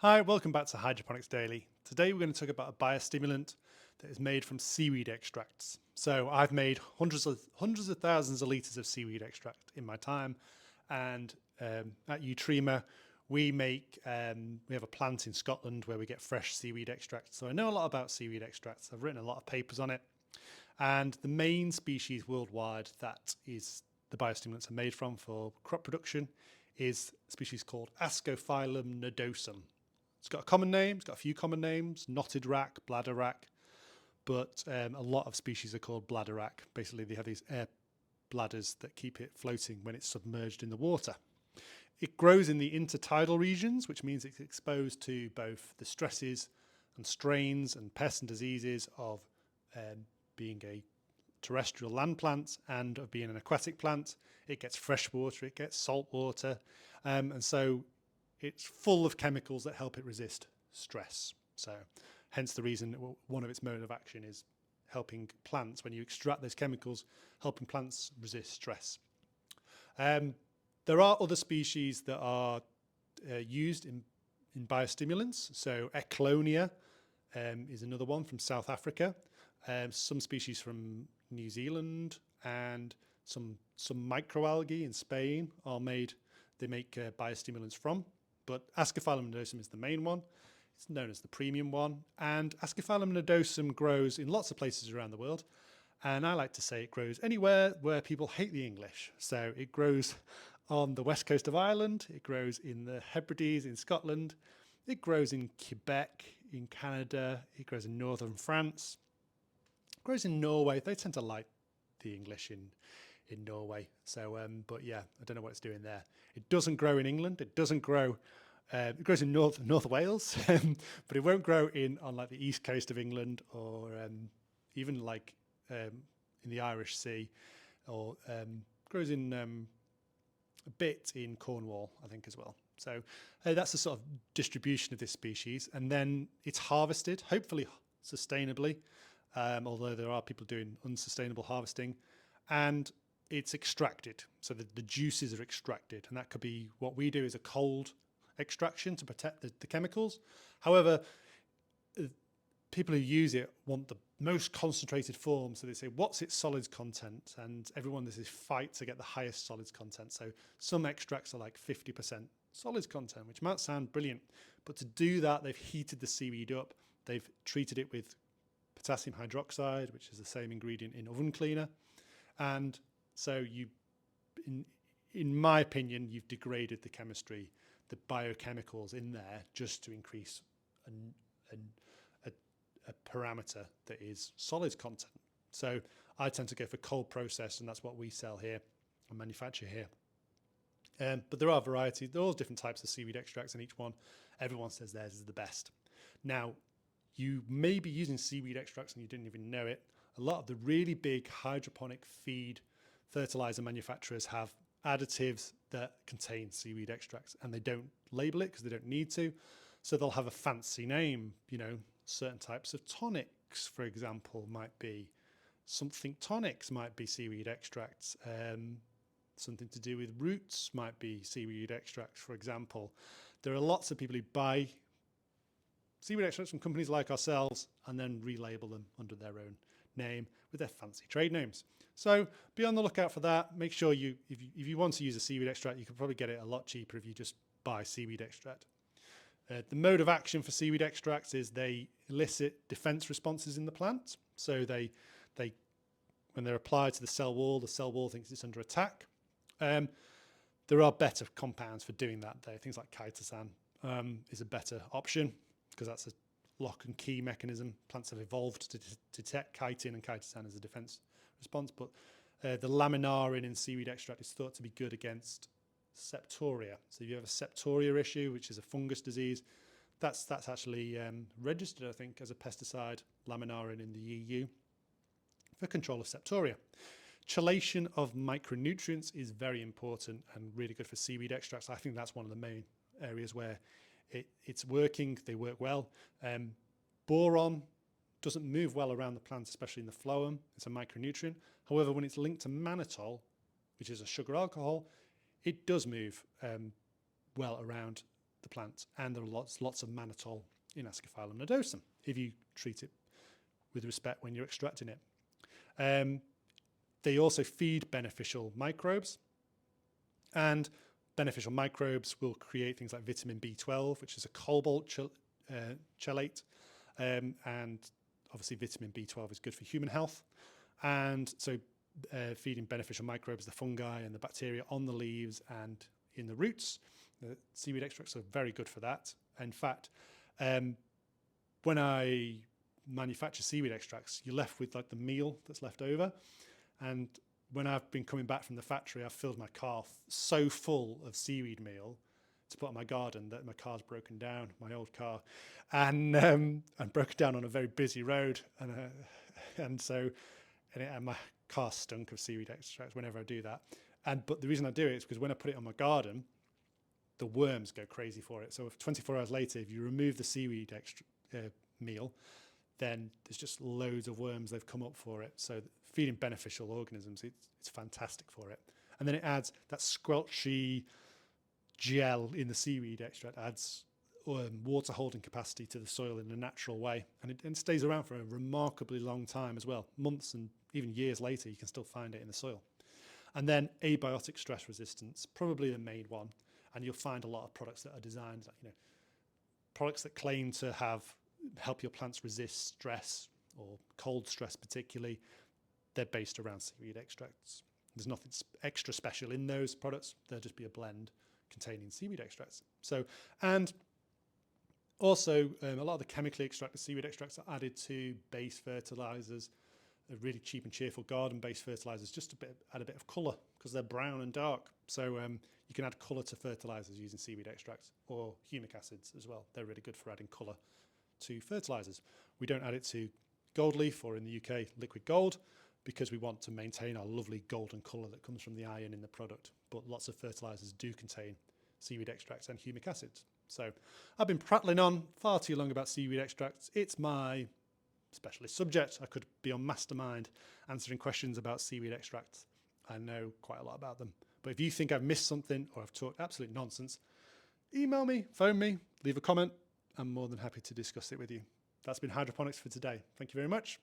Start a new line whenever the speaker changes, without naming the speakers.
Hi, welcome back to Hydroponics Daily. Today we're going to talk about a biostimulant that is made from seaweed extracts. So I've made hundreds of thousands of litres of seaweed extract in my time, and at Utrema we have a plant in Scotland where we get fresh seaweed extract. So I know a lot about seaweed extracts. I've written a lot of papers on it, and the main species worldwide that is the biostimulants are made from for crop production is a species called Ascophyllum nodosum. It's got a common name, it's got a few common names, knotted rack, bladder rack, but a lot of species are called bladder rack. Basically, they have these air bladders that keep it floating when it's submerged in the water. It grows in the intertidal regions, which means it's exposed to both the stresses and strains and pests and diseases of being a terrestrial land plant and of being an aquatic plant. It gets fresh water, it gets salt water, and so it's full of chemicals that help it resist stress. So hence the reason one of its mode of action is helping plants, when you extract those chemicals, helping plants resist stress. There are other species that are used in biostimulants. So Eclonia is another one from South Africa. Some species from New Zealand, and some microalgae in Spain are made. They make biostimulants from. But Ascophyllum nodosum is the main one. It's known as the premium one. And Ascophyllum nodosum grows in lots of places around the world. And I like to say it grows anywhere where people hate the English. So it grows on the west coast of Ireland. It grows in the Hebrides in Scotland. It grows in Quebec, in Canada. It grows in northern France. It grows in Norway. They tend to like the English in Norway. So, but yeah, I don't know what it's doing there. It doesn't grow in England. It doesn't grow. It grows in North Wales, but it won't grow on like the east coast of England, or even like in the Irish Sea, or grows in a bit in Cornwall, I think, as well. So that's the sort of distribution of this species, and then it's harvested, hopefully sustainably, although there are people doing unsustainable harvesting, and it's extracted. So the juices are extracted, and that could be what we do is a cold extraction to protect the chemicals. However, people who use it want the most concentrated form, so they say, what's its solids content? And everyone, there's this fight to get the highest solids content. So some extracts are like 50% solids content, which might sound brilliant, but to do that, they've heated the seaweed up. They've treated it with potassium hydroxide, which is the same ingredient in oven cleaner. And so in my opinion, you've degraded the chemistry, the biochemicals in there, just to increase a parameter that is solids content. So I tend to go for cold process, and that's what we sell here and manufacture here. But there are varieties. There are all different types of seaweed extracts, and each one, everyone says theirs is the best. Now, you may be using seaweed extracts and you didn't even know it. A lot of the really big hydroponic feed fertilizer manufacturers have additives that contain seaweed extracts, and they don't label it because they don't need to. So they'll have a fancy name, certain types of tonics, for example, might be something tonics, might be seaweed extracts. Something to do with roots might be seaweed extracts, for example. There are lots of people who buy seaweed extracts from companies like ourselves and then relabel them under their own name with their fancy trade names. So be on the lookout for that. Make sure if you want to use a seaweed extract, you can probably get it a lot cheaper if you just buy seaweed extract. The mode of action for seaweed extracts is they elicit defense responses in the plant. So they when they're applied to the cell wall thinks it's under attack. There are better compounds for doing that though. Things like chitosan is a better option, because that's a lock and key mechanism. Plants have evolved to detect chitin and chitosan as a defense response, but the laminarin in seaweed extract is thought to be good against septoria. So if you have a septoria issue, which is a fungus disease, that's actually registered, I think, as a pesticide, laminarin in the EU, for control of septoria. Chelation of micronutrients is very important and really good for seaweed extracts. I think that's one of the main areas where it's working. They work well. Boron doesn't move well around the plant, especially in the phloem. It's a micronutrient. However, when it's linked to mannitol, which is a sugar alcohol, it does move well around the plant. And there are lots of mannitol in Ascophyllum nodosum if you treat it with respect when you're extracting it. They also feed beneficial microbes, and beneficial microbes will create things like vitamin B12, which is a cobalt chelate, and obviously vitamin B12 is good for human health. And so feeding beneficial microbes, the fungi and the bacteria on the leaves and in the roots, the seaweed extracts are very good for that. In fact, when I manufacture seaweed extracts, you're left with like the meal that's left over. And when I've been coming back from the factory, I've filled my car so full of seaweed meal to put on my garden that my car's broken down, my old car, and broken down on a very busy road. And my car stunk of seaweed extracts whenever I do that. But the reason I do it is because when I put it on my garden, the worms go crazy for it. So if 24 hours later, if you remove the seaweed meal, then there's just loads of worms they've come up for it. So feeding beneficial organisms, it's fantastic for it. And then it adds that squelchy gel in the seaweed extract, adds water holding capacity to the soil in a natural way. And it stays around for a remarkably long time as well. Months and even years later, you can still find it in the soil. And then abiotic stress resistance, probably the main one. And you'll find a lot of products that are designed, products that claim to help your plants resist stress or cold stress particularly. They're based around seaweed extracts. There's nothing extra special in those products. They'll just be a blend containing seaweed extracts. So, and also a lot of the chemically extracted seaweed extracts are added to base fertilizers, really cheap and cheerful garden-based fertilizers, just to add a bit of colour because they're brown and dark. So you can add colour to fertilizers using seaweed extracts or humic acids as well. They're really good for adding colour to fertilizers. We don't add it to gold leaf, or in the UK, liquid gold, because we want to maintain our lovely golden colour that comes from the iron in the product. But lots of fertilizers do contain seaweed extracts and humic acids. So I've been prattling on far too long about seaweed extracts. It's my specialist subject. I could be on Mastermind answering questions about seaweed extracts. I know quite a lot about them. But if you think I've missed something or I've talked absolute nonsense, email me, phone me, leave a comment. I'm more than happy to discuss it with you. That's been Hydroponics for today. Thank you very much.